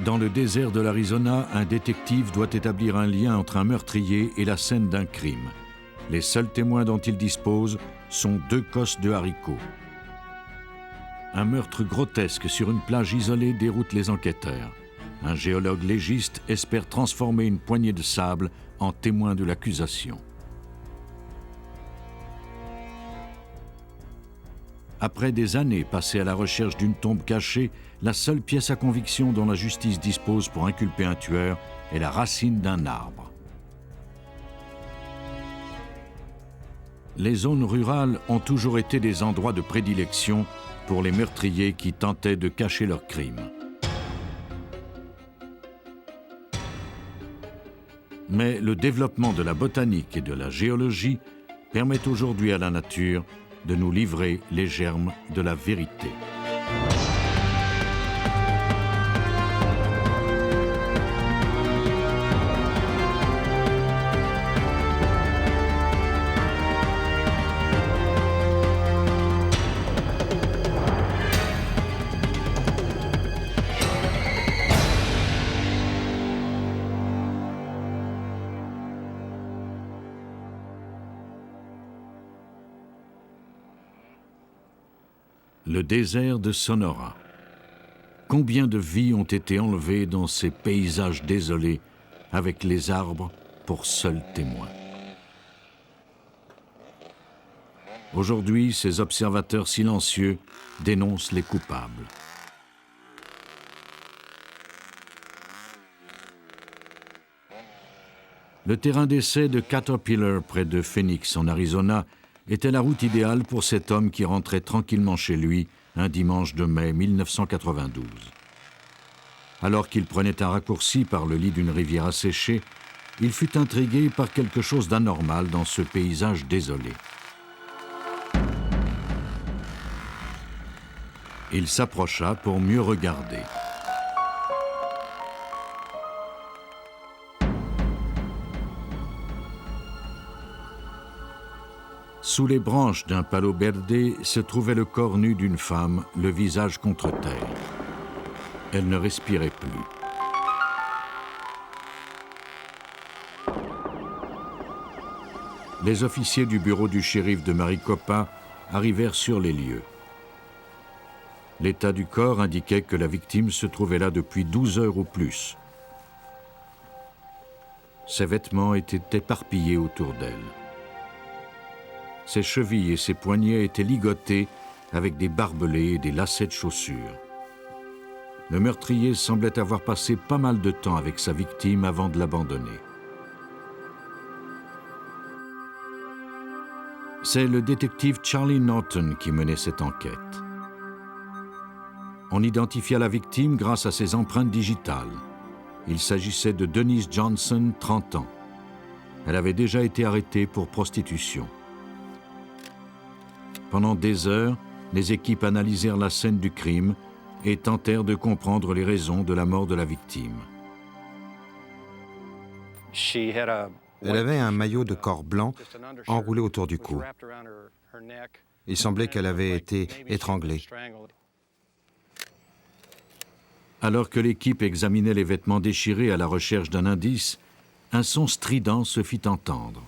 Dans le désert de l'Arizona, un détective doit établir un lien entre un meurtrier et la scène d'un crime. Les seuls témoins dont il dispose sont 2 cosses de haricots. Un meurtre grotesque sur une plage isolée déroute les enquêteurs. Un géologue légiste espère transformer une poignée de sable en témoin de l'accusation. Après des années passées à la recherche d'une tombe cachée, la seule pièce à conviction dont la justice dispose pour inculper un tueur est la racine d'un arbre. Les zones rurales ont toujours été des endroits de prédilection pour les meurtriers qui tentaient de cacher leurs crimes. Mais le développement de la botanique et de la géologie permet aujourd'hui à la nature de nous livrer les germes de la vérité. Le désert de Sonora. Combien de vies ont été enlevées dans ces paysages désolés avec les arbres pour seuls témoins? Aujourd'hui, ces observateurs silencieux dénoncent les coupables. Le terrain d'essai de Caterpillar, près de Phoenix, en Arizona, était la route idéale pour cet homme qui rentrait tranquillement chez lui un dimanche de mai 1992. Alors qu'il prenait un raccourci par le lit d'une rivière asséchée, il fut intrigué par quelque chose d'anormal dans ce paysage désolé. Il s'approcha pour mieux regarder. Sous les branches d'un palo verde se trouvait le corps nu d'une femme, le visage contre terre. Elle ne respirait plus. Les officiers du bureau du shérif de Maricopa arrivèrent sur les lieux. L'état du corps indiquait que la victime se trouvait là depuis 12 heures ou plus. Ses vêtements étaient éparpillés autour d'elle. Ses chevilles et ses poignets étaient ligotés avec des barbelés et des lacets de chaussures. Le meurtrier semblait avoir passé pas mal de temps avec sa victime avant de l'abandonner. C'est le détective Charlie Norton qui menait cette enquête. On identifia la victime grâce à ses empreintes digitales. Il s'agissait de Denise Johnson, 30 ans. Elle avait déjà été arrêtée pour prostitution. Pendant des heures, les équipes analysèrent la scène du crime et tentèrent de comprendre les raisons de la mort de la victime. Elle avait un maillot de corps blanc enroulé autour du cou. Il semblait qu'elle avait été étranglée. Alors que l'équipe examinait les vêtements déchirés à la recherche d'un indice, un son strident se fit entendre.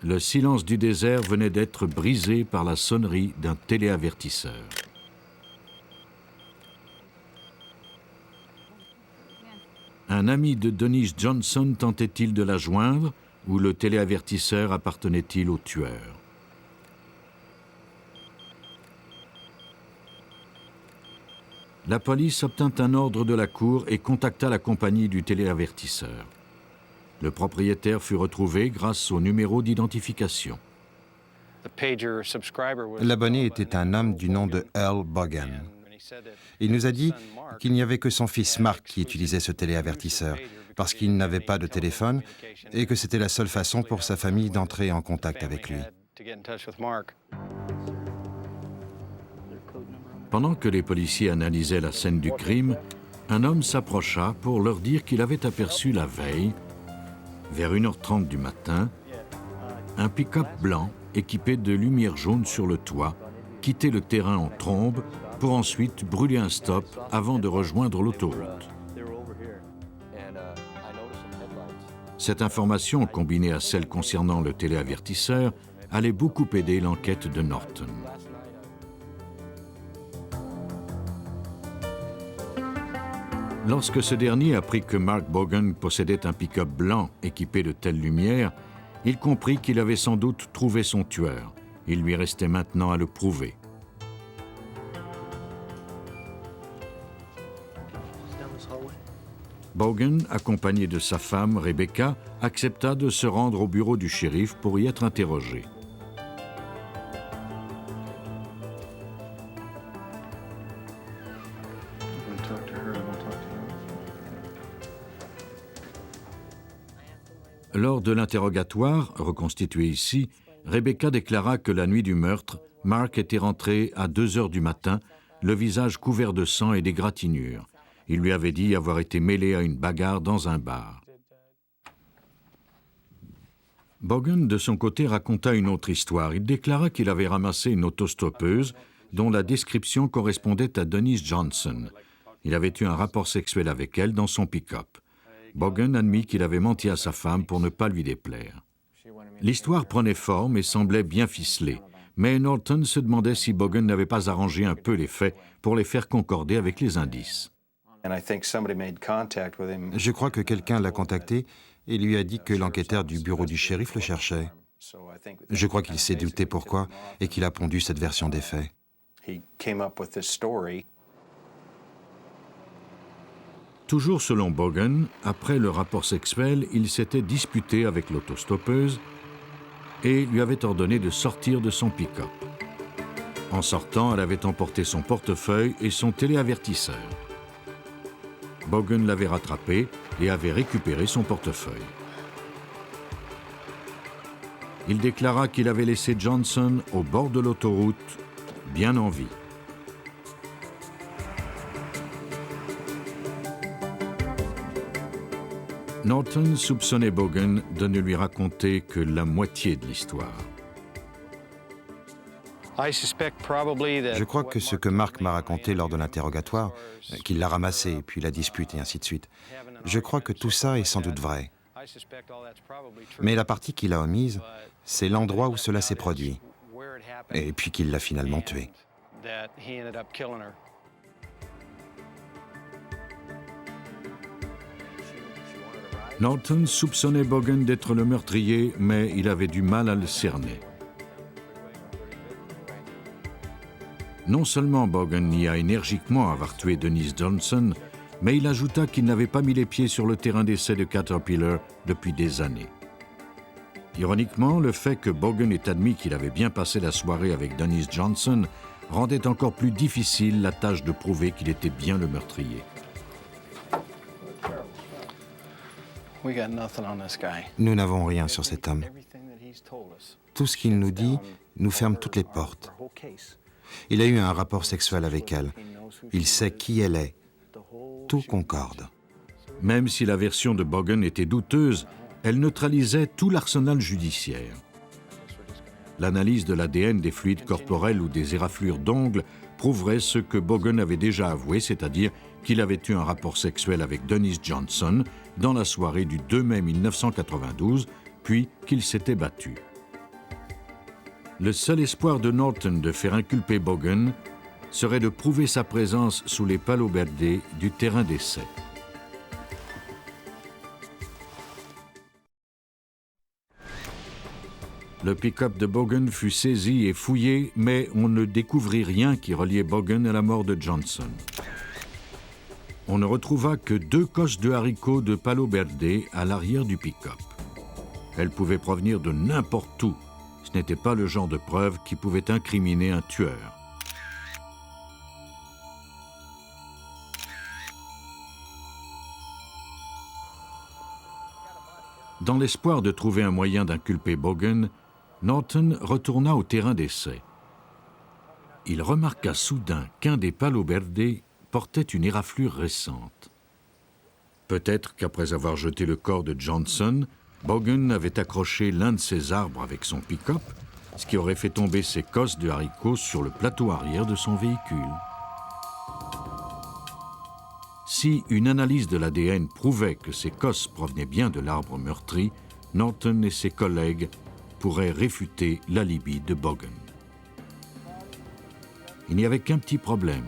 Le silence du désert venait d'être brisé par la sonnerie d'un téléavertisseur. Un ami de Denise Johnson tentait-il de la joindre ou le téléavertisseur appartenait-il au tueur? La police obtint un ordre de la cour et contacta la compagnie du téléavertisseur. Le propriétaire fut retrouvé grâce au numéro d'identification. L'abonné était un homme du nom de Earl Bogan. Il nous a dit qu'il n'y avait que son fils Mark qui utilisait ce téléavertisseur, parce qu'il n'avait pas de téléphone et que c'était la seule façon pour sa famille d'entrer en contact avec lui. Pendant que les policiers analysaient la scène du crime, un homme s'approcha pour leur dire qu'il avait aperçu la veille, vers 1h30 du matin, un pick-up blanc équipé de lumière jaune sur le toit quitter le terrain en trombe pour ensuite brûler un stop avant de rejoindre l'autoroute. Cette information, combinée à celle concernant le téléavertisseur, allait beaucoup aider l'enquête de Norton. Lorsque ce dernier apprit que Mark Bogan possédait un pick-up blanc équipé de telles lumières, il comprit qu'il avait sans doute trouvé son tueur. Il lui restait maintenant à le prouver. Bogan, accompagné de sa femme, Rebecca, accepta de se rendre au bureau du shérif pour y être interrogé. Lors de l'interrogatoire, reconstitué ici, Rebecca déclara que la nuit du meurtre, Mark était rentré à 2 heures du matin, le visage couvert de sang et d'égratignures. Il lui avait dit avoir été mêlé à une bagarre dans un bar. Bogan, de son côté, raconta une autre histoire. Il déclara qu'il avait ramassé une autostoppeuse dont la description correspondait à Denise Johnson. Il avait eu un rapport sexuel avec elle dans son pick-up. Bogan admit qu'il avait menti à sa femme pour ne pas lui déplaire. L'histoire prenait forme et semblait bien ficelée, mais Norton se demandait si Bogan n'avait pas arrangé un peu les faits pour les faire concorder avec les indices. Je crois que quelqu'un l'a contacté et lui a dit que l'enquêteur du bureau du shérif le cherchait. Je crois qu'il s'est douté pourquoi et qu'il a pondu cette version des faits. Toujours selon Bogan, après le rapport sexuel, il s'était disputé avec l'autostoppeuse et lui avait ordonné de sortir de son pick-up. En sortant, elle avait emporté son portefeuille et son téléavertisseur. Bogan l'avait rattrapé et avait récupéré son portefeuille. Il déclara qu'il avait laissé Johnson au bord de l'autoroute, bien en vie. Norton soupçonnait Bogan de ne lui raconter que la moitié de l'histoire. Je crois que ce que Mark m'a raconté lors de l'interrogatoire, qu'il l'a ramassé, puis la dispute et ainsi de suite, je crois que tout ça est sans doute vrai. Mais la partie qu'il a omise, c'est l'endroit où cela s'est produit, et puis qu'il l'a finalement tuée. Norton soupçonnait Bogan d'être le meurtrier, mais il avait du mal à le cerner. Non seulement Bogan nia énergiquement avoir tué Denise Johnson, mais il ajouta qu'il n'avait pas mis les pieds sur le terrain d'essai de Caterpillar depuis des années. Ironiquement, le fait que Bogan ait admis qu'il avait bien passé la soirée avec Denise Johnson rendait encore plus difficile la tâche de prouver qu'il était bien le meurtrier. Nous n'avons rien sur cet homme. Tout ce qu'il nous dit nous ferme toutes les portes. Il a eu un rapport sexuel avec elle. Il sait qui elle est. Tout concorde. Même si la version de Bogan était douteuse, elle neutralisait tout l'arsenal judiciaire. L'analyse de l'ADN des fluides corporels ou des éraflures d'ongles prouverait ce que Bogan avait déjà avoué, c'est-à-dire qu'il avait eu un rapport sexuel avec Denise Johnson dans la soirée du 2 mai 1992, puis qu'il s'était battu. Le seul espoir de Norton de faire inculper Bogan serait de prouver sa présence sous les Palo Verde du terrain d'essai. Le pick-up de Bogan fut saisi et fouillé, mais on ne découvrit rien qui reliait Bogan à la mort de Johnson. On ne retrouva que 2 cosses de haricots de Palo Verde à l'arrière du pick-up. Elles pouvaient provenir de n'importe où. Ce n'était pas le genre de preuve qui pouvait incriminer un tueur. Dans l'espoir de trouver un moyen d'inculper Bogan, Norton retourna au terrain d'essai. Il remarqua soudain qu'un des Palo Verde portait une éraflure récente. Peut-être qu'après avoir jeté le corps de Johnson, Bogan avait accroché l'un de ses arbres avec son pick-up, ce qui aurait fait tomber ses cosses de haricots sur le plateau arrière de son véhicule. Si une analyse de l'ADN prouvait que ces cosses provenaient bien de l'arbre meurtri, Norton et ses collègues pourraient réfuter l'alibi de Bogan. Il n'y avait qu'un petit problème.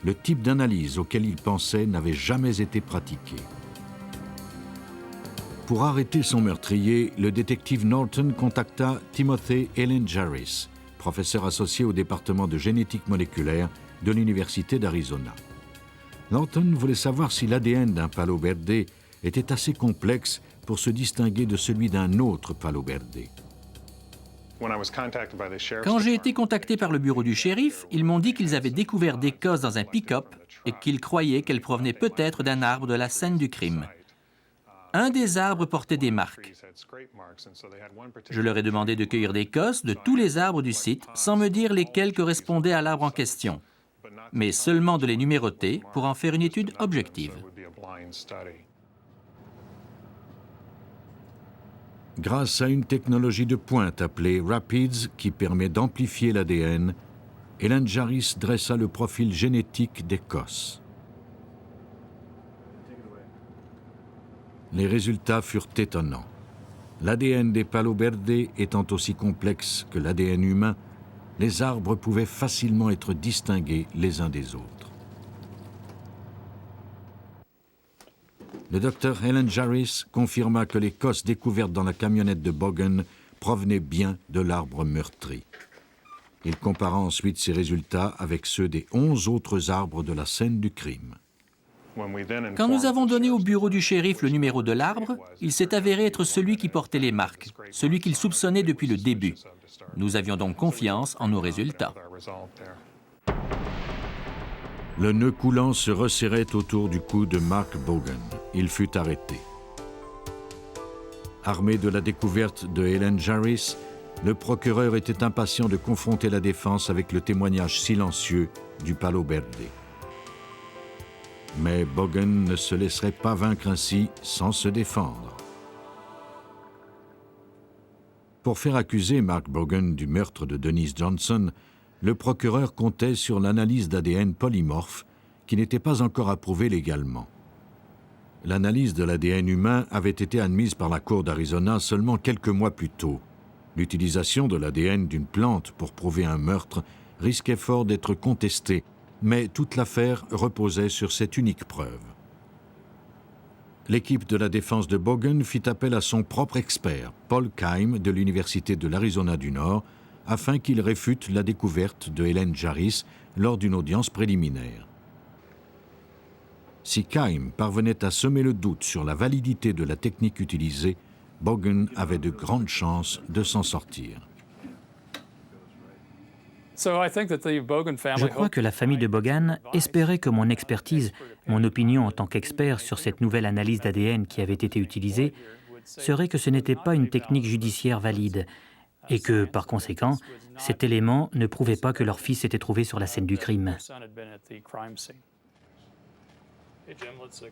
Le type d'analyse auquel il pensait n'avait jamais été pratiqué. Pour arrêter son meurtrier, le détective Norton contacta Timothy Elenjaris, professeur associé au département de génétique moléculaire de l'Université d'Arizona. Norton voulait savoir si l'ADN d'un palo verde était assez complexe pour se distinguer de celui d'un autre palo verde. Quand j'ai été contacté par le bureau du shérif, ils m'ont dit qu'ils avaient découvert des cosses dans un pick-up et qu'ils croyaient qu'elles provenaient peut-être d'un arbre de la scène du crime. Un des arbres portait des marques. Je leur ai demandé de cueillir des cosses de tous les arbres du site sans me dire lesquels correspondaient à l'arbre en question, mais seulement de les numéroter pour en faire une étude objective. Grâce à une technologie de pointe appelée Rapids qui permet d'amplifier l'ADN, Elenjaris dressa le profil génétique des cosses. Les résultats furent étonnants. L'ADN des palo verde étant aussi complexe que l'ADN humain, les arbres pouvaient facilement être distingués les uns des autres. Le docteur Elenjaris confirma que les cosses découvertes dans la camionnette de Bogan provenaient bien de l'arbre meurtri. Il compara ensuite ces résultats avec ceux des 11 autres arbres de la scène du crime. Quand nous avons donné au bureau du shérif le numéro de l'arbre, il s'est avéré être celui qui portait les marques, celui qu'il soupçonnait depuis le début. Nous avions donc confiance en nos résultats. Le nœud coulant se resserrait autour du cou de Mark Bogan. Il fut arrêté. Armé de la découverte de Elenjaris, le procureur était impatient de confronter la défense avec le témoignage silencieux du palo verde. Mais Bogan ne se laisserait pas vaincre ainsi sans se défendre. Pour faire accuser Mark Bogan du meurtre de Denise Johnson, le procureur comptait sur l'analyse d'ADN polymorphe qui n'était pas encore approuvée légalement. L'analyse de l'ADN humain avait été admise par la Cour d'Arizona seulement quelques mois plus tôt. L'utilisation de l'ADN d'une plante pour prouver un meurtre risquait fort d'être contestée, mais toute l'affaire reposait sur cette unique preuve. L'équipe de la défense de Bogan fit appel à son propre expert, Paul Keim de l'Université de l'Arizona du Nord, afin qu'il réfute la découverte de Elenjaris lors d'une audience préliminaire. Si Keim parvenait à semer le doute sur la validité de la technique utilisée, Bogan avait de grandes chances de s'en sortir. Je crois que la famille de Bogan espérait que mon expertise, mon opinion en tant qu'expert sur cette nouvelle analyse d'ADN qui avait été utilisée, serait que ce n'était pas une technique judiciaire valide et que, par conséquent, cet élément ne prouvait pas que leur fils s'était trouvé sur la scène du crime.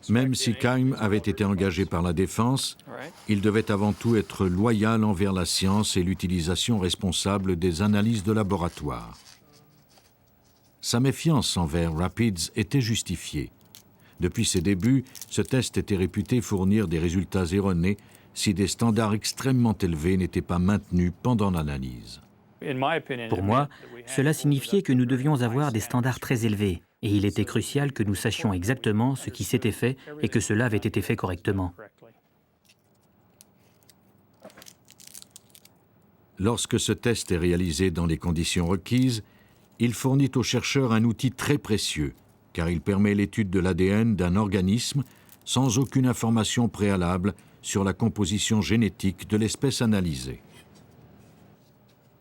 Même si Keim avait été engagé par la défense, il devait avant tout être loyal envers la science et l'utilisation responsable des analyses de laboratoire. Sa méfiance envers Rapids était justifiée. Depuis ses débuts, ce test était réputé fournir des résultats erronés si des standards extrêmement élevés n'étaient pas maintenus pendant l'analyse. Pour moi, cela signifiait que nous devions avoir des standards très élevés, et il était crucial que nous sachions exactement ce qui s'était fait et que cela avait été fait correctement. Lorsque ce test est réalisé dans les conditions requises, il fournit aux chercheurs un outil très précieux, car il permet l'étude de l'ADN d'un organisme sans aucune information préalable sur la composition génétique de l'espèce analysée.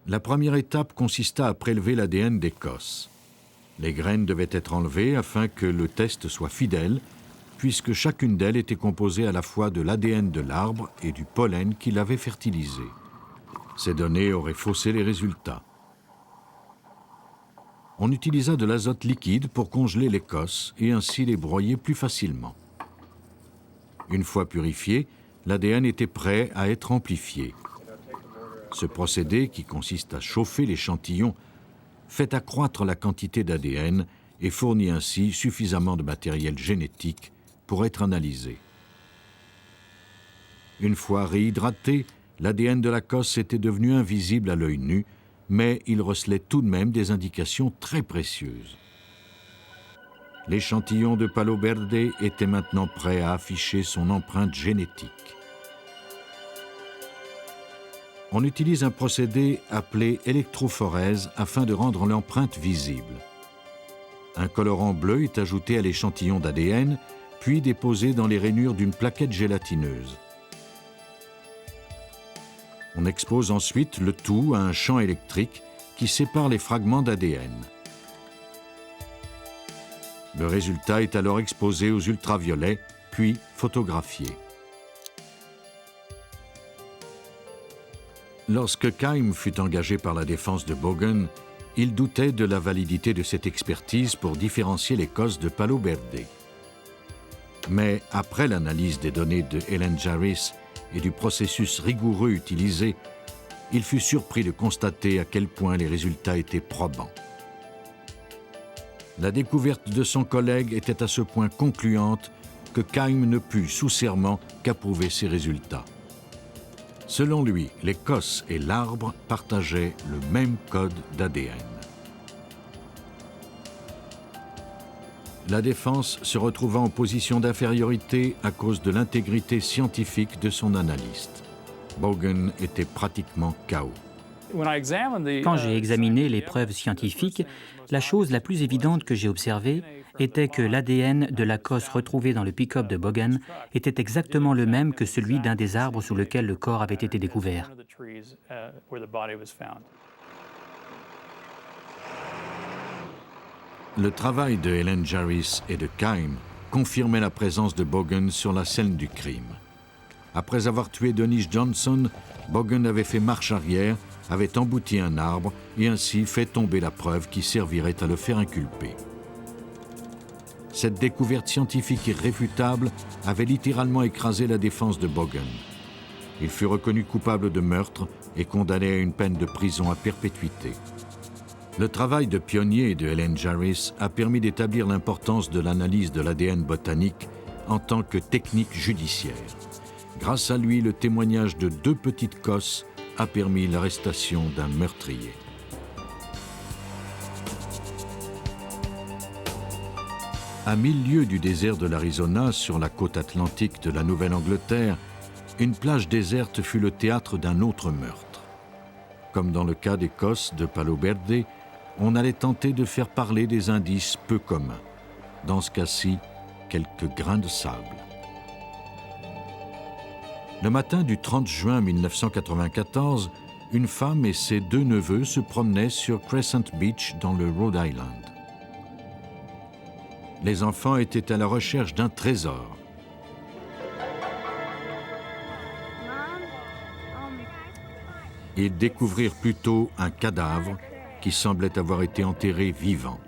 La première étape consista à prélever l'ADN des cosses. Les graines devaient être enlevées afin que le test soit fidèle, puisque chacune d'elles était composée à la fois de l'ADN de l'arbre et du pollen qui l'avait fertilisé. Ces données auraient faussé les résultats. On utilisa de l'azote liquide pour congeler les cosses et ainsi les broyer plus facilement. Une fois purifié, l'ADN était prêt à être amplifié. Ce procédé, qui consiste à chauffer l'échantillon, fait accroître la quantité d'ADN et fournit ainsi suffisamment de matériel génétique pour être analysé. Une fois réhydraté, l'ADN de la cosse était devenu invisible à l'œil nu, mais il recelait tout de même des indications très précieuses. L'échantillon de Palo Verde était maintenant prêt à afficher son empreinte génétique. On utilise un procédé appelé électrophorèse afin de rendre l'empreinte visible. Un colorant bleu est ajouté à l'échantillon d'ADN, puis déposé dans les rainures d'une plaquette gélatineuse. On expose ensuite le tout à un champ électrique qui sépare les fragments d'ADN. Le résultat est alors exposé aux ultraviolets, puis photographié. Lorsque Keim fut engagé par la défense de Bogen, il doutait de la validité de cette expertise pour différencier les causes de Palo Verde. Mais après l'analyse des données de Helen Jarvis et du processus rigoureux utilisé, il fut surpris de constater à quel point les résultats étaient probants. La découverte de son collègue était à ce point concluante que Keim ne put sous serment qu'approuver ses résultats. Selon lui, les cosses et l'arbre partageaient le même code d'ADN. La défense se retrouva en position d'infériorité à cause de l'intégrité scientifique de son analyste. Bogen était pratiquement KO. Quand j'ai examiné les preuves scientifiques, la chose la plus évidente que j'ai observée était que l'ADN de la cosse retrouvée dans le pick-up de Bogen était exactement le même que celui d'un des arbres sous lequel le corps avait été découvert. Le travail de Helen Jarvis et de Keim confirmait la présence de Bogen sur la scène du crime. Après avoir tué Denise Johnson, Bogen avait fait marche arrière, avait embouti un arbre et ainsi fait tomber la preuve qui servirait à le faire inculper. Cette découverte scientifique irréfutable avait littéralement écrasé la défense de Bogen. Il fut reconnu coupable de meurtre et condamné à une peine de prison à perpétuité. Le travail de pionnier de Helen Jarvis a permis d'établir l'importance de l'analyse de l'ADN botanique en tant que technique judiciaire. Grâce à lui, le témoignage de 2 petites cosses a permis l'arrestation d'un meurtrier. À 1000 lieues du désert de l'Arizona, sur la côte atlantique de la Nouvelle-Angleterre, une plage déserte fut le théâtre d'un autre meurtre. Comme dans le cas des cosses de Palo Verde, on allait tenter de faire parler des indices peu communs. Dans ce cas-ci, quelques grains de sable. Le matin du 30 juin 1994, une femme et ses 2 neveux se promenaient sur Crescent Beach dans le Rhode Island. Les enfants étaient à la recherche d'un trésor. Ils découvrirent plutôt un cadavre qui semblait avoir été enterré vivant.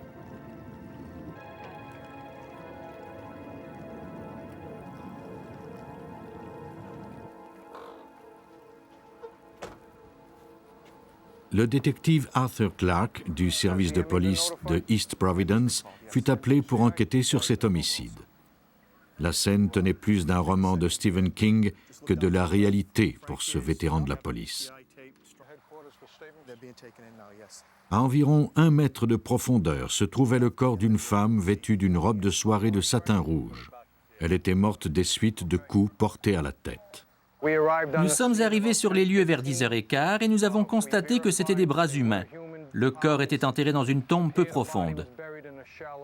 Le détective Arthur Clark du service de police de East Providence fut appelé pour enquêter sur cet homicide. La scène tenait plus d'un roman de Stephen King que de la réalité pour ce vétéran de la police. À environ 1 mètre de profondeur se trouvait le corps d'une femme vêtue d'une robe de soirée de satin rouge. Elle était morte des suites de coups portés à la tête. Nous sommes arrivés sur les lieux vers 10h15 et nous avons constaté que c'était des bras humains. Le corps était enterré dans une tombe peu profonde.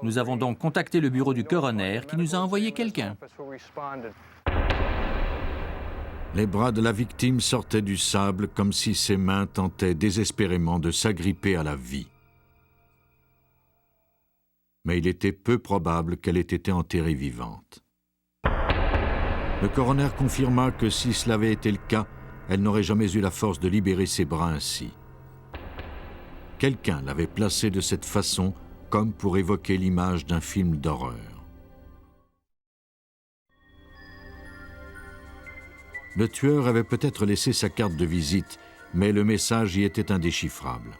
Nous avons donc contacté le bureau du coroner qui nous a envoyé quelqu'un. Les bras de la victime sortaient du sable comme si ses mains tentaient désespérément de s'agripper à la vie. Mais il était peu probable qu'elle ait été enterrée vivante. Le coroner confirma que si cela avait été le cas, elle n'aurait jamais eu la force de libérer ses bras ainsi. Quelqu'un l'avait placée de cette façon, comme pour évoquer l'image d'un film d'horreur. Le tueur avait peut-être laissé sa carte de visite, mais le message y était indéchiffrable.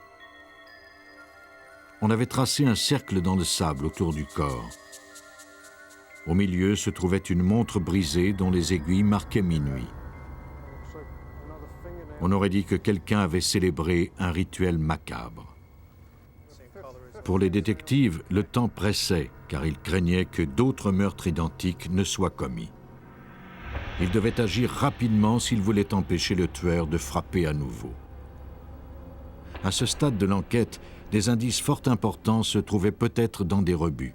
On avait tracé un cercle dans le sable autour du corps. Au milieu se trouvait une montre brisée dont les aiguilles marquaient minuit. On aurait dit que quelqu'un avait célébré un rituel macabre. Pour les détectives, le temps pressait, car ils craignaient que d'autres meurtres identiques ne soient commis. Ils devaient agir rapidement s'ils voulaient empêcher le tueur de frapper à nouveau. À ce stade de l'enquête, des indices fort importants se trouvaient peut-être dans des rebuts.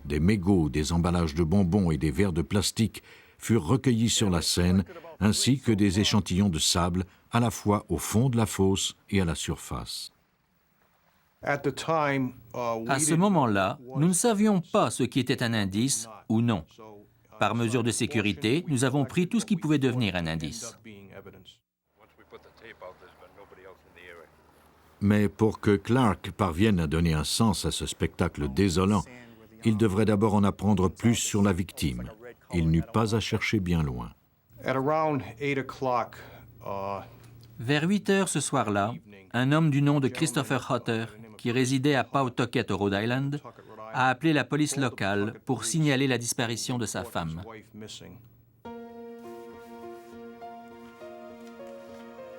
Des mégots, des emballages de bonbons et des verres de plastique furent recueillis sur la scène, ainsi que des échantillons de sable, à la fois au fond de la fosse et à la surface. À ce moment-là, nous ne savions pas ce qui était un indice ou non. Par mesure de sécurité, nous avons pris tout ce qui pouvait devenir un indice. Mais pour que Clark parvienne à donner un sens à ce spectacle désolant, il devrait d'abord en apprendre plus sur la victime. Il n'eut pas à chercher bien loin. Vers 8 heures ce soir-là, un homme du nom de Christopher Hutter, qui résidait à Pawtucket au Rhode Island, a appelé la police locale pour signaler la disparition de sa femme.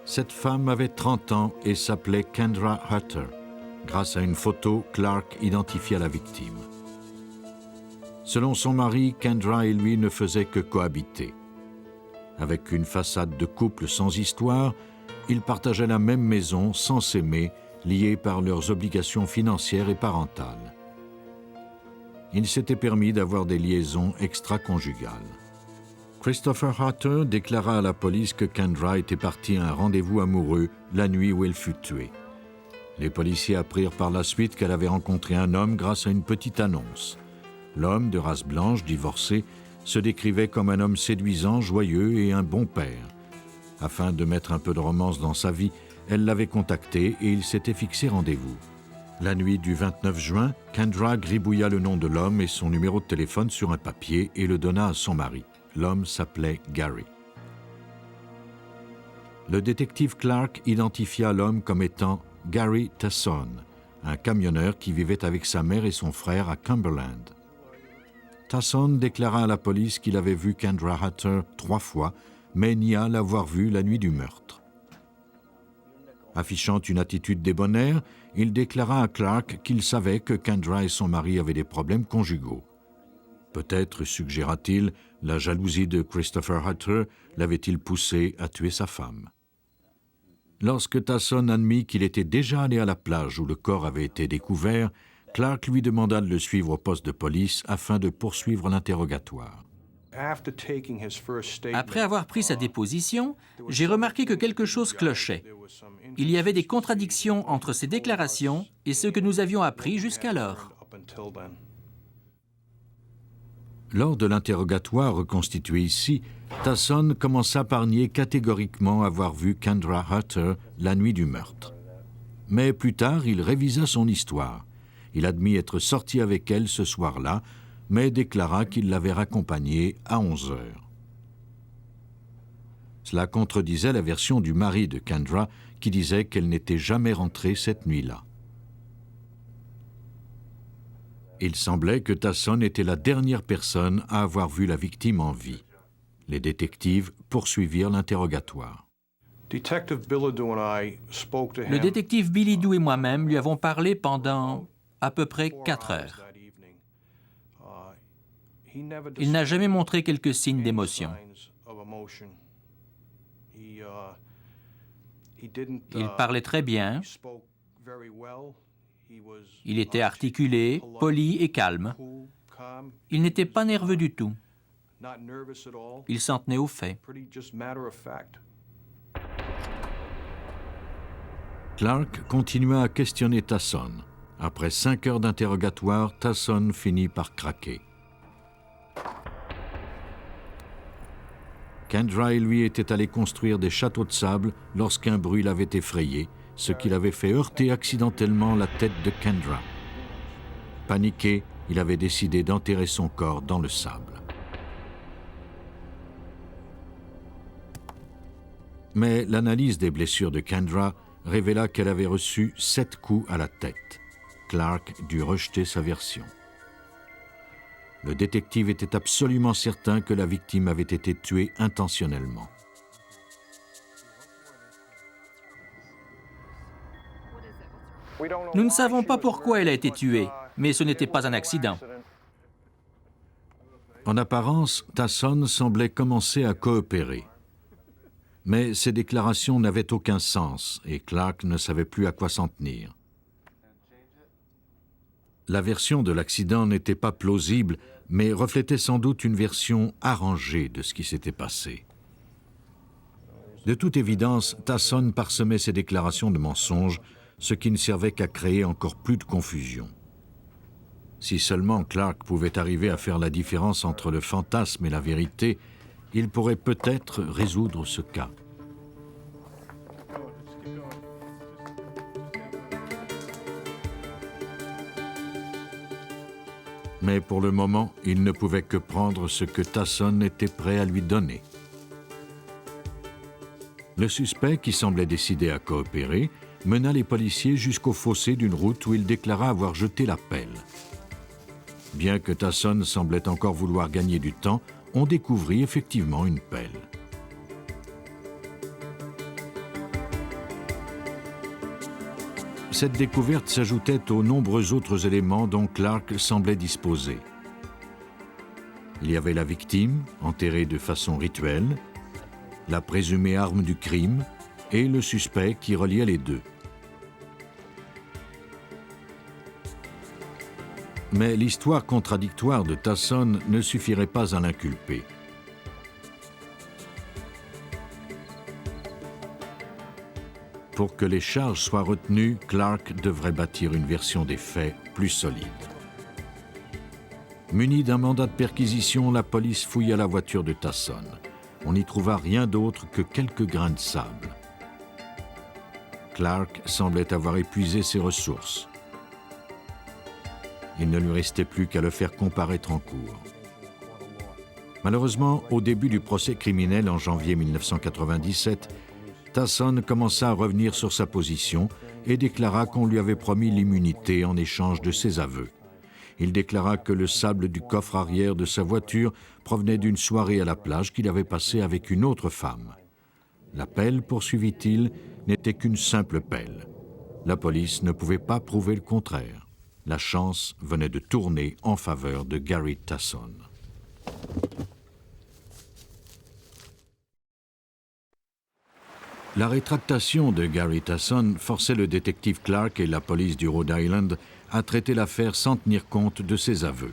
Cette femme avait 30 ans et s'appelait Kendra Hutter. Grâce à une photo, Clark identifia la victime. Selon son mari, Kendra et lui ne faisaient que cohabiter. Avec une façade de couple sans histoire, ils partageaient la même maison sans s'aimer, liés par leurs obligations financières et parentales. Ils s'étaient permis d'avoir des liaisons extra-conjugales. Christopher Hutter déclara à la police que Kendra était partie à un rendez-vous amoureux la nuit où elle fut tuée. Les policiers apprirent par la suite qu'elle avait rencontré un homme grâce à une petite annonce. L'homme, de race blanche, divorcé, se décrivait comme un homme séduisant, joyeux et un bon père. Afin de mettre un peu de romance dans sa vie, elle l'avait contacté et ils s'étaient fixé rendez-vous. La nuit du 29 juin, Kendra gribouilla le nom de l'homme et son numéro de téléphone sur un papier et le donna à son mari. L'homme s'appelait Gary. Le détective Clark identifia l'homme comme étant Gary Tasson, un camionneur qui vivait avec sa mère et son frère à Cumberland. Tasson déclara à la police qu'il avait vu Kendra Hutter 3 fois, mais nia l'avoir vue la nuit du meurtre. Affichant une attitude débonnaire, il déclara à Clark qu'il savait que Kendra et son mari avaient des problèmes conjugaux. Peut-être, suggéra-t-il, la jalousie de Christopher Hutter l'avait-il poussé à tuer sa femme. Lorsque Tasson admit qu'il était déjà allé à la plage où le corps avait été découvert, Clark lui demanda de le suivre au poste de police afin de poursuivre l'interrogatoire. Après avoir pris sa déposition, j'ai remarqué que quelque chose clochait. Il y avait des contradictions entre ses déclarations et ce que nous avions appris jusqu'alors. Lors de l'interrogatoire reconstitué ici, Tasson commença par nier catégoriquement avoir vu Kendra Hutter la nuit du meurtre. Mais plus tard, il révisa son histoire. Il admit être sorti avec elle ce soir-là, mais déclara qu'il l'avait raccompagnée à 11 heures. Cela contredisait la version du mari de Kendra qui disait qu'elle n'était jamais rentrée cette nuit-là. Il semblait que Tasson était la dernière personne à avoir vu la victime en vie. Les détectives poursuivirent l'interrogatoire. Le détective Billy Doo et moi-même lui avons parlé pendant à peu près 4 heures. Il n'a jamais montré quelques signes d'émotion. Il parlait très bien. Il était articulé, poli et calme. Il n'était pas nerveux du tout. Il s'en tenait aux faits. Clark continua à questionner Tasson. Après 5 heures d'interrogatoire, Tasson finit par craquer. Kendra et lui étaient allés construire des châteaux de sable lorsqu'un bruit l'avait effrayé, ce qui l'avait fait heurter accidentellement la tête de Kendra. Paniqué, il avait décidé d'enterrer son corps dans le sable. Mais l'analyse des blessures de Kendra révéla qu'elle avait reçu 7 coups à la tête. Clark dut rejeter sa version. Le détective était absolument certain que la victime avait été tuée intentionnellement. Nous ne savons pas pourquoi elle a été tuée, mais ce n'était pas un accident. En apparence, Tasson semblait commencer à coopérer. Mais ces déclarations n'avaient aucun sens et Clark ne savait plus à quoi s'en tenir. La version de l'accident n'était pas plausible, mais reflétait sans doute une version arrangée de ce qui s'était passé. De toute évidence, Tasson parsemait ses déclarations de mensonges, ce qui ne servait qu'à créer encore plus de confusion. Si seulement Clark pouvait arriver à faire la différence entre le fantasme et la vérité, il pourrait peut-être résoudre ce cas. Mais pour le moment, il ne pouvait que prendre ce que Tasson était prêt à lui donner. Le suspect, qui semblait décidé à coopérer, mena les policiers jusqu'au fossé d'une route où il déclara avoir jeté la pelle. Bien que Tasson semblait encore vouloir gagner du temps, on découvrit effectivement une pelle. Cette découverte s'ajoutait aux nombreux autres éléments dont Clark semblait disposer. Il y avait la victime, enterrée de façon rituelle, la présumée arme du crime et le suspect qui reliait les deux. Mais l'histoire contradictoire de Tasson ne suffirait pas à l'inculper. Pour que les charges soient retenues, Clark devrait bâtir une version des faits plus solide. Munie d'un mandat de perquisition, la police fouilla la voiture de Tasson. On n'y trouva rien d'autre que quelques grains de sable. Clark semblait avoir épuisé ses ressources. Il ne lui restait plus qu'à le faire comparaître en cour. Malheureusement, au début du procès criminel en janvier 1997, Tasson commença à revenir sur sa position et déclara qu'on lui avait promis l'immunité en échange de ses aveux. Il déclara que le sable du coffre arrière de sa voiture provenait d'une soirée à la plage qu'il avait passée avec une autre femme. La pelle, poursuivit-il, n'était qu'une simple pelle. La police ne pouvait pas prouver le contraire. La chance venait de tourner en faveur de Gary Tasson. La rétractation de Gary Tasson forçait le détective Clark et la police du Rhode Island à traiter l'affaire sans tenir compte de ses aveux.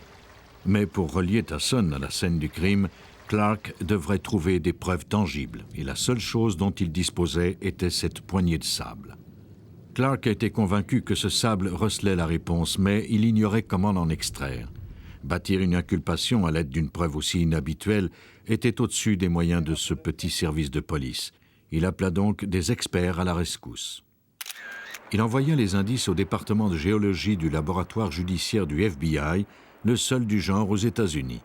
Mais pour relier Tasson à la scène du crime, Clark devrait trouver des preuves tangibles, et la seule chose dont il disposait était cette poignée de sable. Clark était convaincu que ce sable recelait la réponse, mais il ignorait comment en extraire. Bâtir une inculpation à l'aide d'une preuve aussi inhabituelle était au-dessus des moyens de ce petit service de police. Il appela donc des experts à la rescousse. Il envoya les indices au département de géologie du laboratoire judiciaire du FBI, le seul du genre aux États-Unis.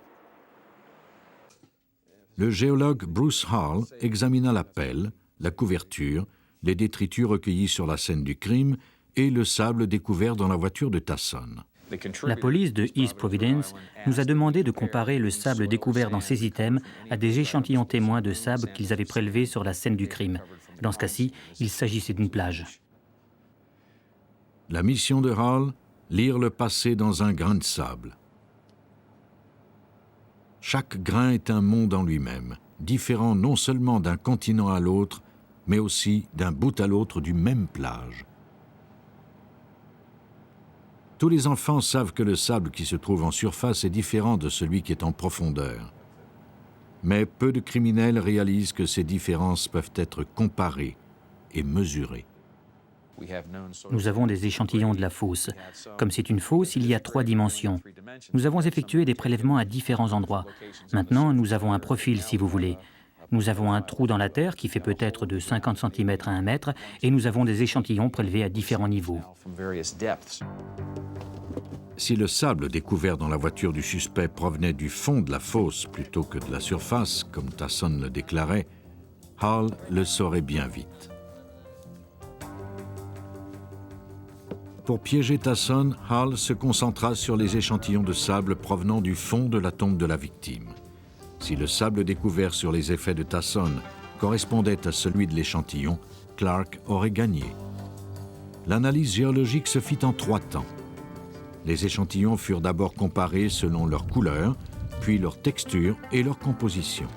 Le géologue Bruce Hall examina la pelle, la couverture, les détritus recueillis sur la scène du crime et le sable découvert dans la voiture de Tasson. La police de East Providence nous a demandé de comparer le sable découvert dans ces items à des échantillons témoins de sable qu'ils avaient prélevés sur la scène du crime. Dans ce cas-ci, il s'agissait d'une plage. La mission de Hall, lire le passé dans un grain de sable. Chaque grain est un monde en lui-même, différent non seulement d'un continent à l'autre, mais aussi d'un bout à l'autre du même plage. Tous les enfants savent que le sable qui se trouve en surface est différent de celui qui est en profondeur. Mais peu de criminels réalisent que ces différences peuvent être comparées et mesurées. Nous avons des échantillons de la fosse. Comme c'est une fosse, il y a 3 dimensions. Nous avons effectué des prélèvements à différents endroits. Maintenant, nous avons un profil, si vous voulez. Nous avons un trou dans la terre qui fait peut-être de 50 cm à 1 mètre et nous avons des échantillons prélevés à différents niveaux. Si le sable découvert dans la voiture du suspect provenait du fond de la fosse plutôt que de la surface, comme Tasson le déclarait, Hall le saurait bien vite. Pour piéger Tasson, Hall se concentra sur les échantillons de sable provenant du fond de la tombe de la victime. Si le sable découvert sur les effets de Tasson correspondait à celui de l'échantillon, Clark aurait gagné. L'analyse géologique se fit en 3 temps. Les échantillons furent d'abord comparés selon leur couleur, puis leur texture et leur composition.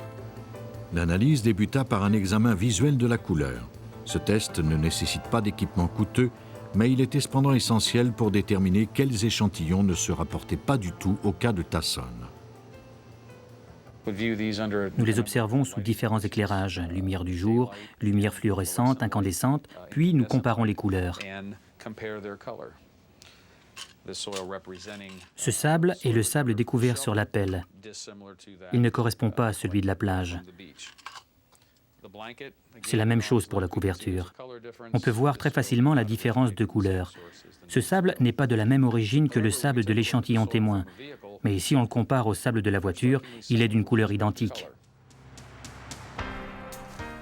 L'analyse débuta par un examen visuel de la couleur. Ce test ne nécessite pas d'équipement coûteux, mais il était cependant essentiel pour déterminer quels échantillons ne se rapportaient pas du tout au cas de Tasson. Nous les observons sous différents éclairages, lumière du jour, lumière fluorescente, incandescente, puis nous comparons les couleurs. Ce sable est le sable découvert sur la pelle. Il ne correspond pas à celui de la plage. C'est la même chose pour la couverture. On peut voir très facilement la différence de couleur. Ce sable n'est pas de la même origine que le sable de l'échantillon témoin. Mais si on le compare au sable de la voiture, il est d'une couleur identique.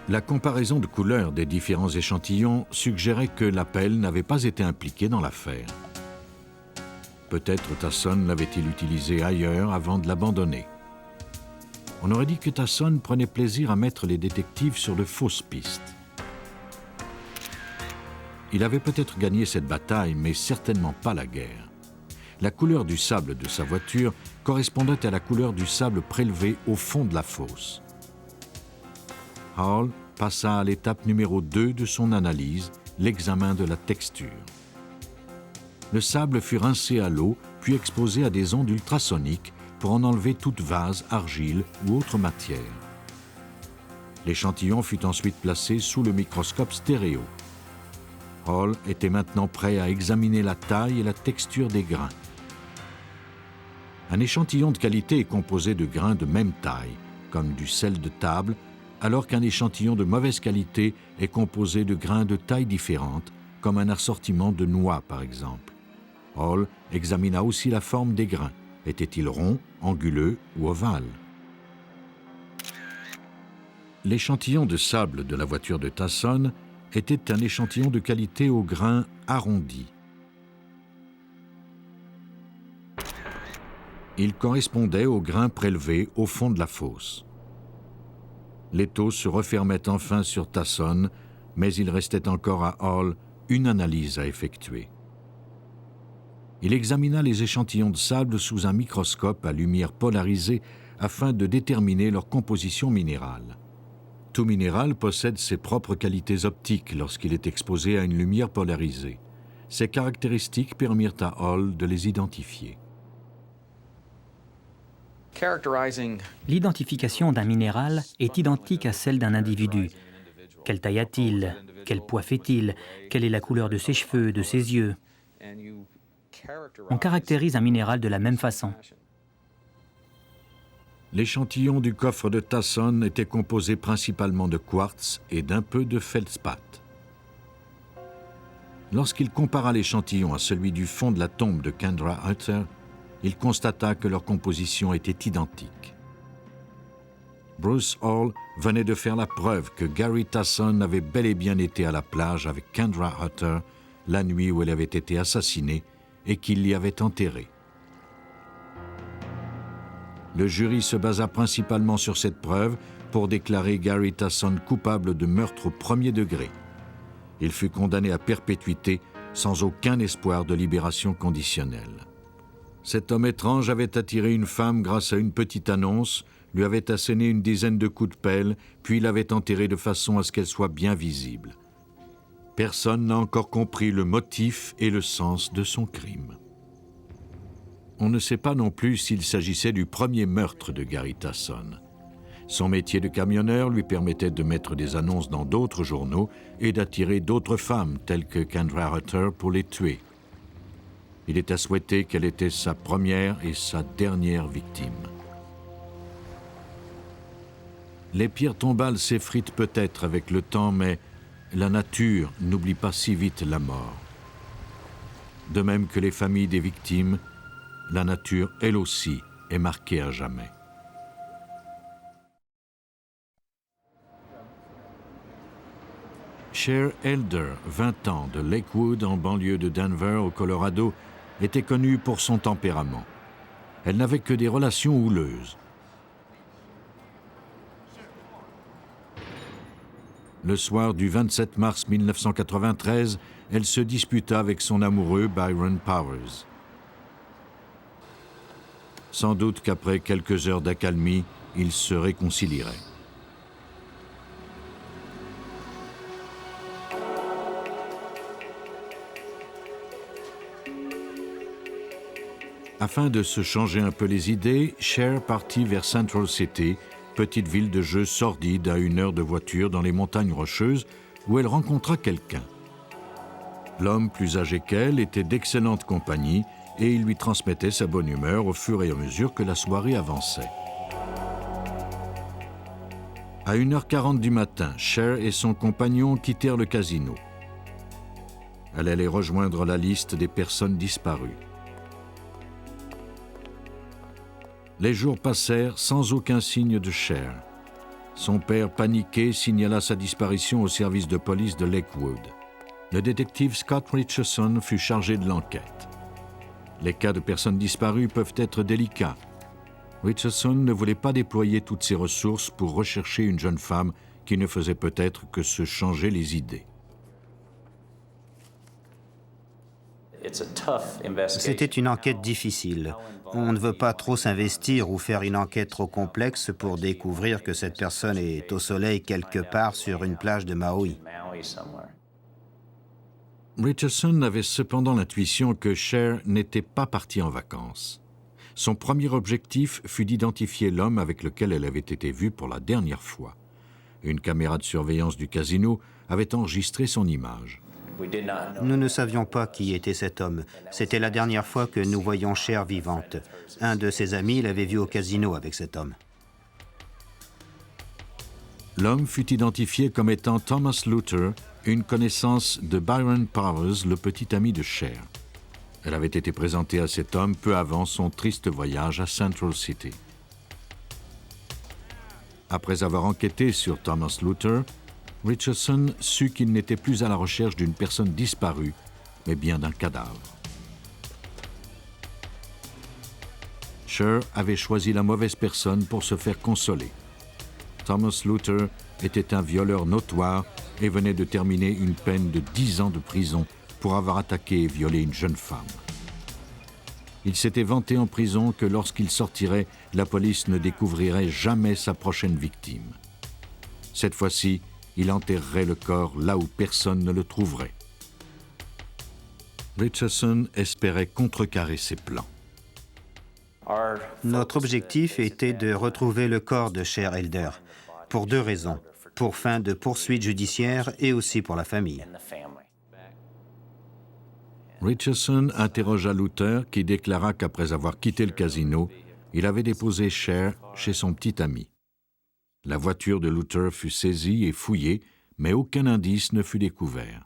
La comparaison de couleurs des différents échantillons suggérait que la pelle n'avait pas été impliquée dans l'affaire. Peut-être Tasson l'avait-il utilisé ailleurs avant de l'abandonner. On aurait dit que Tasson prenait plaisir à mettre les détectives sur de fausses pistes. Il avait peut-être gagné cette bataille, mais certainement pas la guerre. La couleur du sable de sa voiture correspondait à la couleur du sable prélevé au fond de la fosse. Hall passa à l'étape numéro 2 de son analyse, l'examen de la texture. Le sable fut rincé à l'eau, puis exposé à des ondes ultrasoniques pour en enlever toute vase, argile ou autre matière. L'échantillon fut ensuite placé sous le microscope stéréo. Hall était maintenant prêt à examiner la taille et la texture des grains. Un échantillon de qualité est composé de grains de même taille, comme du sel de table, alors qu'un échantillon de mauvaise qualité est composé de grains de taille différente, comme un assortiment de noix par exemple. Hall examina aussi la forme des grains. Était-il rond, anguleux ou ovale? L'échantillon de sable de la voiture de Tasson était un échantillon de qualité aux grains arrondis. Il correspondait aux grains prélevés au fond de la fosse. L'étau se refermait enfin sur Tasson, mais il restait encore à Hall une analyse à effectuer. Il examina les échantillons de sable sous un microscope à lumière polarisée afin de déterminer leur composition minérale. Tout minéral possède ses propres qualités optiques lorsqu'il est exposé à une lumière polarisée. Ces caractéristiques permirent à Hall de les identifier. L'identification d'un minéral est identique à celle d'un individu. Quelle taille a-t-il? Quel poids fait-il? Quelle est la couleur de ses cheveux, de ses yeux? On caractérise un minéral de la même façon. L'échantillon du coffre de Tasson était composé principalement de quartz et d'un peu de feldspath. Lorsqu'il compara l'échantillon à celui du fond de la tombe de Kendra Hutter, il constata que leur composition était identique. Bruce Hall venait de faire la preuve que Gary Tasson avait bel et bien été à la plage avec Kendra Hutter la nuit où elle avait été assassinée et qu'il l'y avait enterrée. Le jury se basa principalement sur cette preuve pour déclarer Gary Tasson coupable de meurtre au premier degré. Il fut condamné à perpétuité sans aucun espoir de libération conditionnelle. Cet homme étrange avait attiré une femme grâce à une petite annonce, lui avait asséné une dizaine de coups de pelle, puis l'avait enterrée de façon à ce qu'elle soit bien visible. Personne n'a encore compris le motif et le sens de son crime. On ne sait pas non plus s'il s'agissait du premier meurtre de Gary Tasson. Son métier de camionneur lui permettait de mettre des annonces dans d'autres journaux et d'attirer d'autres femmes telles que Kendra Hutter pour les tuer. Il est à souhaiter qu'elle était sa première et sa dernière victime. Les pierres tombales s'effritent peut-être avec le temps, mais la nature n'oublie pas si vite la mort. De même que les familles des victimes, la nature, elle aussi, est marquée à jamais. Cher Elder, 20 ans, de Lakewood, en banlieue de Denver, au Colorado, était connue pour son tempérament. Elle n'avait que des relations houleuses. Le soir du 27 mars 1993, elle se disputa avec son amoureux Byron Powers. Sans doute qu'après quelques heures d'accalmie, ils se réconcilieraient. Afin de se changer un peu les idées, Cher partit vers Central City, petite ville de jeu sordide à 1 heure de voiture dans les montagnes rocheuses, où elle rencontra quelqu'un. L'homme, plus âgé qu'elle, était d'excellente compagnie et il lui transmettait sa bonne humeur au fur et à mesure que la soirée avançait. À 1h40 du matin, Cher et son compagnon quittèrent le casino. Elle allait rejoindre la liste des personnes disparues. Les jours passèrent sans aucun signe de Cher. Son père, paniqué, signala sa disparition au service de police de Lakewood. Le détective Scott Richardson fut chargé de l'enquête. Les cas de personnes disparues peuvent être délicats. Richardson ne voulait pas déployer toutes ses ressources pour rechercher une jeune femme qui ne faisait peut-être que se changer les idées. C'était une enquête difficile. On ne veut pas trop s'investir ou faire une enquête trop complexe pour découvrir que cette personne est au soleil quelque part sur une plage de Maui. Richardson avait cependant l'intuition que Cher n'était pas partie en vacances. Son premier objectif fut d'identifier l'homme avec lequel elle avait été vue pour la dernière fois. Une caméra de surveillance du casino avait enregistré son image. Nous ne savions pas qui était cet homme. C'était la dernière fois que nous voyions Cher vivante. Un de ses amis l'avait vue au casino avec cet homme. L'homme fut identifié comme étant Thomas Luther, une connaissance de Byron Powers, le petit ami de Cher. Elle avait été présentée à cet homme peu avant son triste voyage à Central City. Après avoir enquêté sur Thomas Luther, Richardson sut qu'il n'était plus à la recherche d'une personne disparue, mais bien d'un cadavre. Cher avait choisi la mauvaise personne pour se faire consoler. Thomas Luther était un violeur notoire et venait de terminer une peine de 10 ans de prison pour avoir attaqué et violé une jeune femme. Il s'était vanté en prison que lorsqu'il sortirait, la police ne découvrirait jamais sa prochaine victime. Cette fois-ci, il enterrerait le corps là où personne ne le trouverait. Richardson espérait contrecarrer ses plans. Notre objectif était de retrouver le corps de Cher Elder, pour 2 raisons. Pour fin de poursuite judiciaire et aussi pour la famille. Richardson interrogea Luther qui déclara qu'après avoir quitté le casino, il avait déposé Cher chez son petit ami. La voiture de Luther fut saisie et fouillée, mais aucun indice ne fut découvert.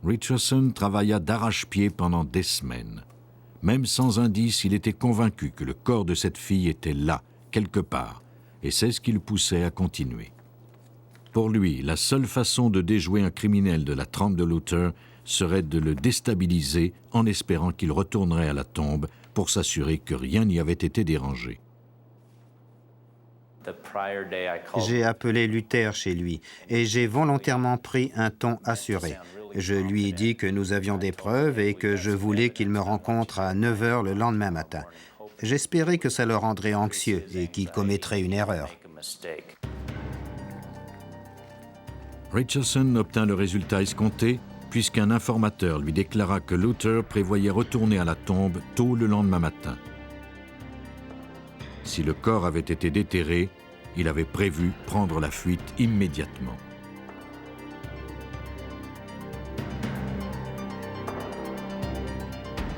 Richardson travailla d'arrache-pied pendant des semaines. Même sans indice, il était convaincu que le corps de cette fille était là, quelque part, et c'est ce qui le poussait à continuer. Pour lui, la seule façon de déjouer un criminel de la trempe de Luther serait de le déstabiliser en espérant qu'il retournerait à la tombe pour s'assurer que rien n'y avait été dérangé. J'ai appelé Luther chez lui et j'ai volontairement pris un ton assuré. Je lui ai dit que nous avions des preuves et que je voulais qu'il me rencontre à 9 h le lendemain matin. J'espérais que ça le rendrait anxieux et qu'il commettrait une erreur. Richardson obtint le résultat escompté puisqu'un informateur lui déclara que Luther prévoyait retourner à la tombe tôt le lendemain matin. Si le corps avait été déterré, il avait prévu prendre la fuite immédiatement.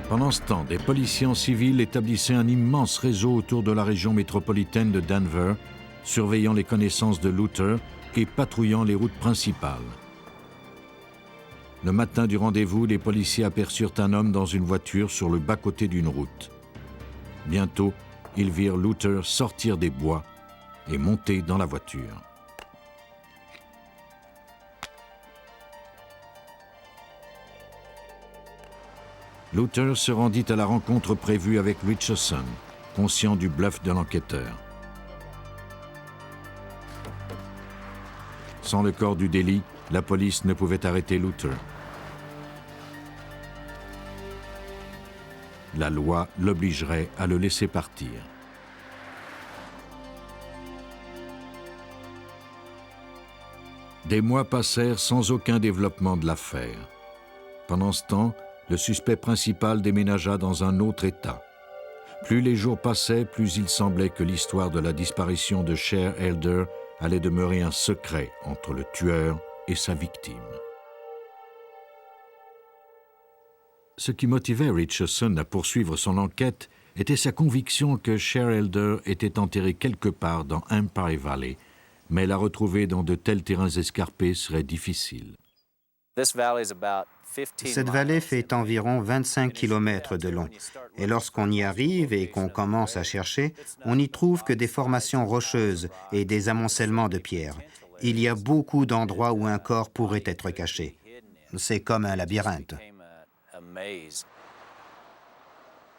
Pendant ce temps, des policiers en civil établissaient un immense réseau autour de la région métropolitaine de Denver, surveillant les connaissances de Luther et patrouillant les routes principales. Le matin du rendez-vous, les policiers aperçurent un homme dans une voiture sur le bas-côté d'une route. Bientôt, ils virent Luther sortir des bois et monter dans la voiture. Luther se rendit à la rencontre prévue avec Richardson, conscient du bluff de l'enquêteur. Sans le corps du délit, la police ne pouvait arrêter Luther. La loi l'obligerait à le laisser partir. Des mois passèrent sans aucun développement de l'affaire. Pendant ce temps, le suspect principal déménagea dans un autre État. Plus les jours passaient, plus il semblait que l'histoire de la disparition de Cher Elder allait demeurer un secret entre le tueur et sa victime. Ce qui motivait Richardson à poursuivre son enquête était sa conviction que Cher Elder était enterré quelque part dans Empire Valley, mais la retrouver dans de tels terrains escarpés serait difficile. Cette vallée fait environ 25 km de long. Et lorsqu'on y arrive et qu'on commence à chercher, on n'y trouve que des formations rocheuses et des amoncellements de pierres. Il y a beaucoup d'endroits où un corps pourrait être caché. C'est comme un labyrinthe.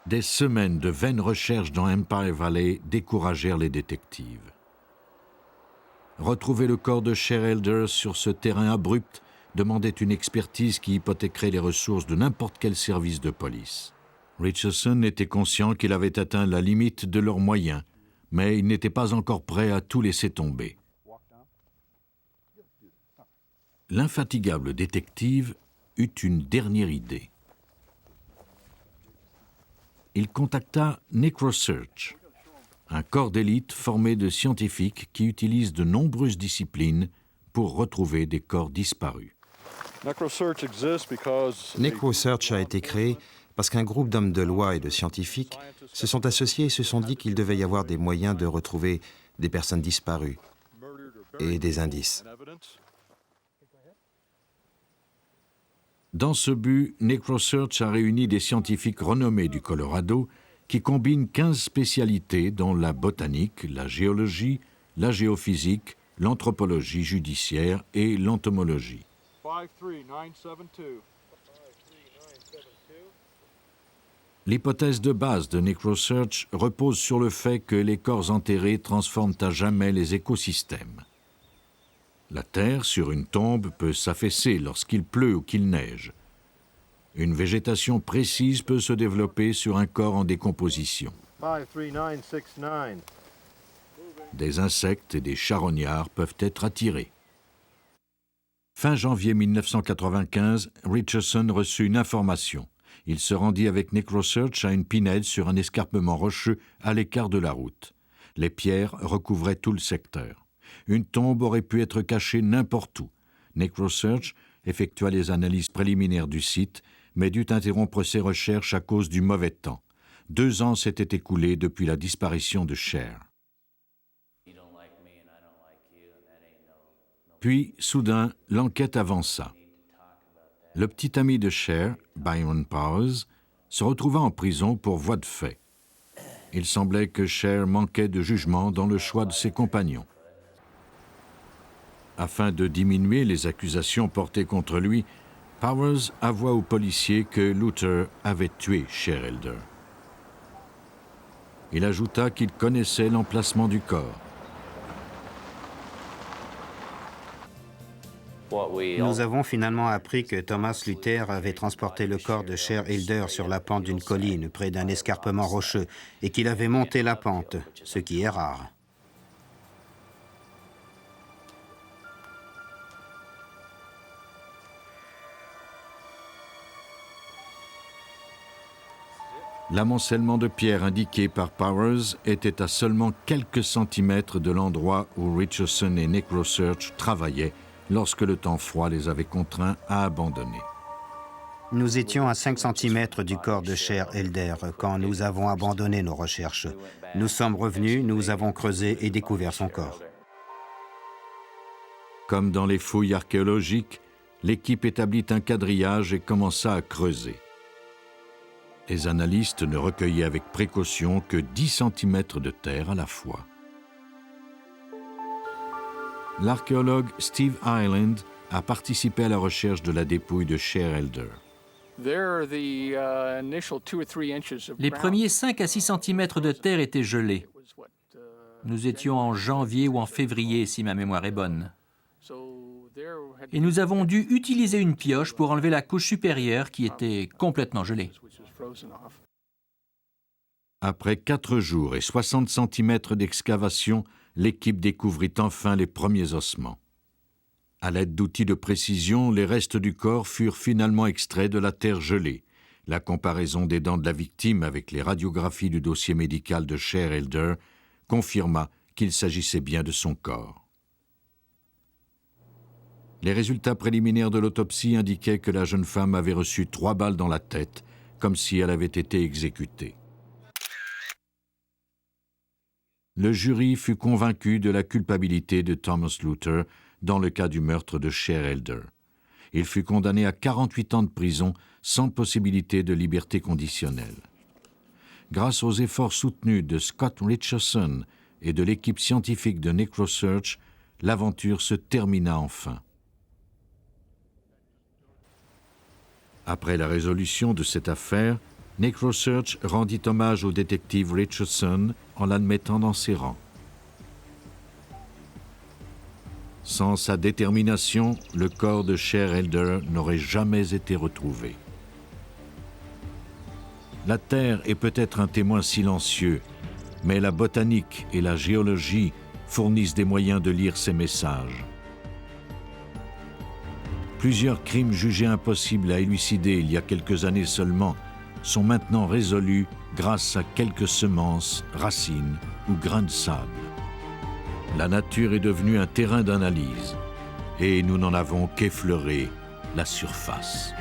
Des semaines de vaines recherches dans Empire Valley découragèrent les détectives. Retrouver le corps de Cher Elder sur ce terrain abrupt demandait une expertise qui hypothéquerait les ressources de n'importe quel service de police. Richardson était conscient qu'il avait atteint la limite de leurs moyens, mais il n'était pas encore prêt à tout laisser tomber. L'infatigable détective eut une dernière idée. Il contacta NecroSearch, un corps d'élite formé de scientifiques qui utilisent de nombreuses disciplines pour retrouver des corps disparus. NecroSearch a été créé parce qu'un groupe d'hommes de loi et de scientifiques se sont associés et se sont dit qu'il devait y avoir des moyens de retrouver des personnes disparues et des indices. Dans ce but, NecroSearch a réuni des scientifiques renommés du Colorado qui combinent 15 spécialités dont la botanique, la géologie, la géophysique, l'anthropologie judiciaire et l'entomologie. L'hypothèse de base de NecroSearch repose sur le fait que les corps enterrés transforment à jamais les écosystèmes. La terre sur une tombe peut s'affaisser lorsqu'il pleut ou qu'il neige. Une végétation précise peut se développer sur un corps en décomposition. 53969. Des insectes et des charognards peuvent être attirés. Fin janvier 1995, Richardson reçut une information. Il se rendit avec NecroSearch à une pinède sur un escarpement rocheux à l'écart de la route. Les pierres recouvraient tout le secteur. Une tombe aurait pu être cachée n'importe où. NecroSearch effectua les analyses préliminaires du site, mais dut interrompre ses recherches à cause du mauvais temps. 2 ans s'étaient écoulés depuis la disparition de Cher. Puis, soudain, l'enquête avança. Le petit ami de Cher, Byron Powers, se retrouva en prison pour voie de fait. Il semblait que Cher manquait de jugement dans le choix de ses compagnons. Afin de diminuer les accusations portées contre lui, Powers avoua aux policiers que Luther avait tué Cher Elder. Il ajouta qu'il connaissait l'emplacement du corps. Nous avons finalement appris que Thomas Luther avait transporté le corps de Cher Elder sur la pente d'une colline près d'un escarpement rocheux et qu'il avait monté la pente, ce qui est rare. L'amoncellement de pierres indiqué par Powers était à seulement quelques centimètres de l'endroit où Richardson et NecroSearch travaillaient lorsque le temps froid les avait contraints à abandonner. Nous étions à 5 cm du corps de Cher Elder quand nous avons abandonné nos recherches. Nous sommes revenus, nous avons creusé et découvert son corps. Comme dans les fouilles archéologiques, l'équipe établit un quadrillage et commença à creuser. Les analystes ne recueillaient avec précaution que 10 cm de terre à la fois. L'archéologue Steve Ireland a participé à la recherche de la dépouille de Cher Elder. Les premiers 5 à 6 cm de terre étaient gelés. Nous étions en janvier ou en février, si ma mémoire est bonne. Et nous avons dû utiliser une pioche pour enlever la couche supérieure qui était complètement gelée. Après 4 jours et 60 cm d'excavation, l'équipe découvrit enfin les premiers ossements. À l'aide d'outils de précision, les restes du corps furent finalement extraits de la terre gelée. La comparaison des dents de la victime avec les radiographies du dossier médical de Cher Elder confirma qu'il s'agissait bien de son corps. Les résultats préliminaires de l'autopsie indiquaient que la jeune femme avait reçu 3 balles dans la tête, comme si elle avait été exécutée. Le jury fut convaincu de la culpabilité de Thomas Luther dans le cas du meurtre de Cher Elder. Il fut condamné à 48 ans de prison sans possibilité de liberté conditionnelle. Grâce aux efforts soutenus de Scott Richardson et de l'équipe scientifique de NecroSearch, l'aventure se termina enfin. Après la résolution de cette affaire, NecroSearch rendit hommage au détective Richardson en l'admettant dans ses rangs. Sans sa détermination, le corps de Cher Elder n'aurait jamais été retrouvé. La Terre est peut-être un témoin silencieux, mais la botanique et la géologie fournissent des moyens de lire ces messages. Plusieurs crimes jugés impossibles à élucider il y a quelques années seulement sont maintenant résolus grâce à quelques semences, racines ou grains de sable. La nature est devenue un terrain d'analyse et nous n'en avons qu'effleuré la surface.